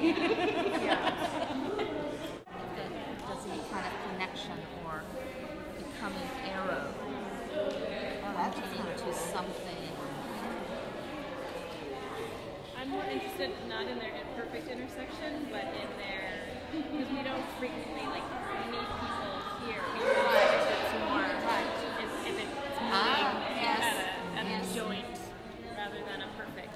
Yeah. Does any kind of connection or becoming arrow into something? I'm more interested not in their perfect intersection, but in their, because we don't frequently like meet people here. We realize it's more if it's meeting at a joint rather than a perfect.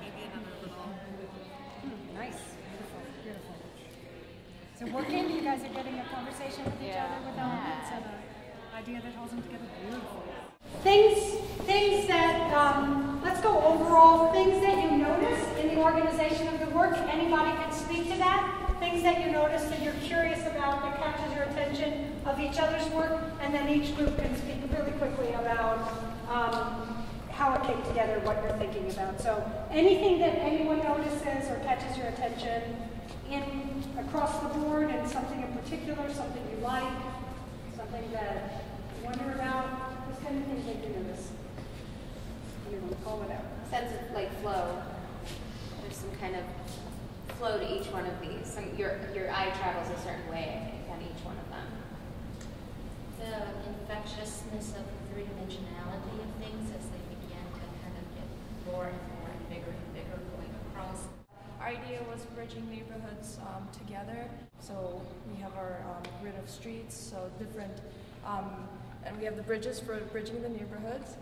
Maybe another little. Nice, beautiful, beautiful. So working, you guys are getting a conversation with each other with elements and an idea that holds them together. Beautiful. Things that, let's go overall, things that you notice in the organization of the work. Anybody can speak to that. Things that you notice that you're curious about that catches your attention of each other's work, and then each group can speak really quickly about how it came together, what you're thinking about. So anything that anyone notices or catches your attention across the board, and something in particular, something you like, something that you wonder about, those kind of things that you notice. Anyone call it out. Sense of like flow. There's some kind of flow to each one of these. Your eye travels a certain way, I think, on each one of them. The infectiousness of the three-dimensionality of things as they begin to kind of get more and more and bigger going across. Our idea was bridging neighborhoods together. So we have our grid of streets, so different, and we have the bridges for bridging the neighborhoods.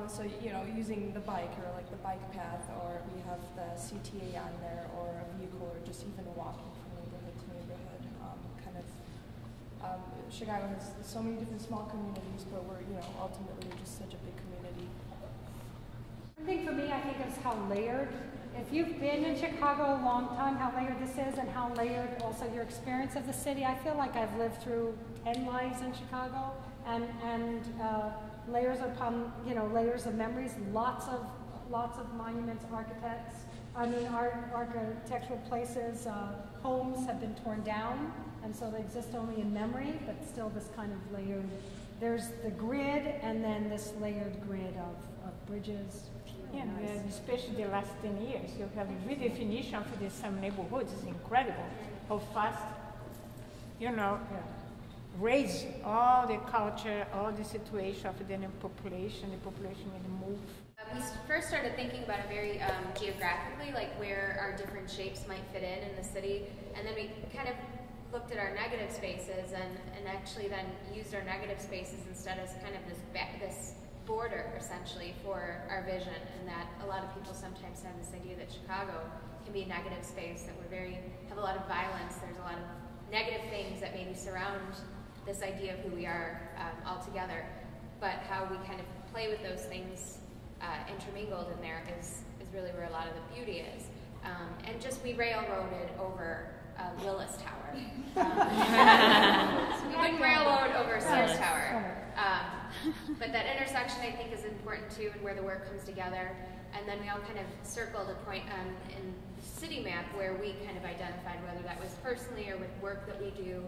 So, you know, using the bike or like the bike path, or we have the CTA on there, or a vehicle, or just even walking from neighborhood to neighborhood. Chicago has so many different small communities, but we're, you know, ultimately we're just such a big community. One thing for me, I think, is how layered. If you've been in Chicago a long time, how layered this is, and how layered also your experience of the city. I feel like I've lived through 10 lives in Chicago, and layers upon, you know, layers of memories. Lots of monuments, architectural places, homes have been torn down, and so they exist only in memory, but still this kind of layered. There's the grid, and then this layered grid of bridges. Yeah, nice. Especially the last 10 years, you have a redefinition for some neighborhoods. It's incredible how fast, you know, raise all the culture, all the situation of the population will move. We first started thinking about it very geographically, like where our different shapes might fit in the city, and then we kind of looked at our negative spaces and actually then used our negative spaces instead as kind of this border, essentially, for our vision, and that a lot of people sometimes have this idea that Chicago can be a negative space, that have a lot of violence, there's a lot of negative things that maybe surround this idea of who we are all together, but how we kind of play with those things intermingled in there is really where a lot of the beauty is. And just we railroaded over Willis Tower. So we wouldn't railroad over Sears Tower. But that intersection, I think, is important too, and where the work comes together. And then we all kind of circled a point in the city map where we kind of identified, whether that was personally or with work that we do,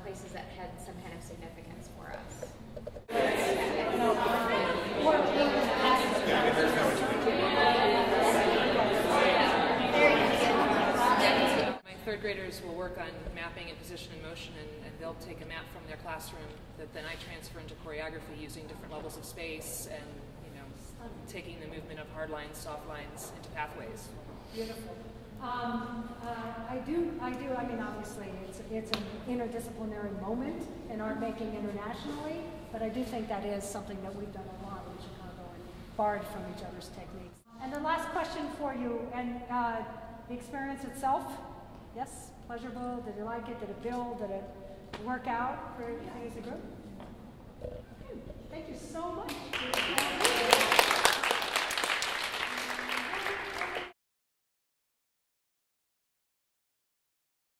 places that had some kind of significance for us. My third graders will work on mapping and position and motion, and they'll take a map from their classroom that then I transfer into choreography using different levels of space and, you know, taking the movement of hard lines, soft lines into pathways. Beautiful. I do. I mean, obviously, it's an interdisciplinary moment in art making internationally, but I do think that is something that we've done a lot in Chicago and borrowed from each other's techniques. And the last question for you, and the experience itself, yes, pleasurable? Did you like it? Did it build? Did it work out for you as a group? Thank you so much.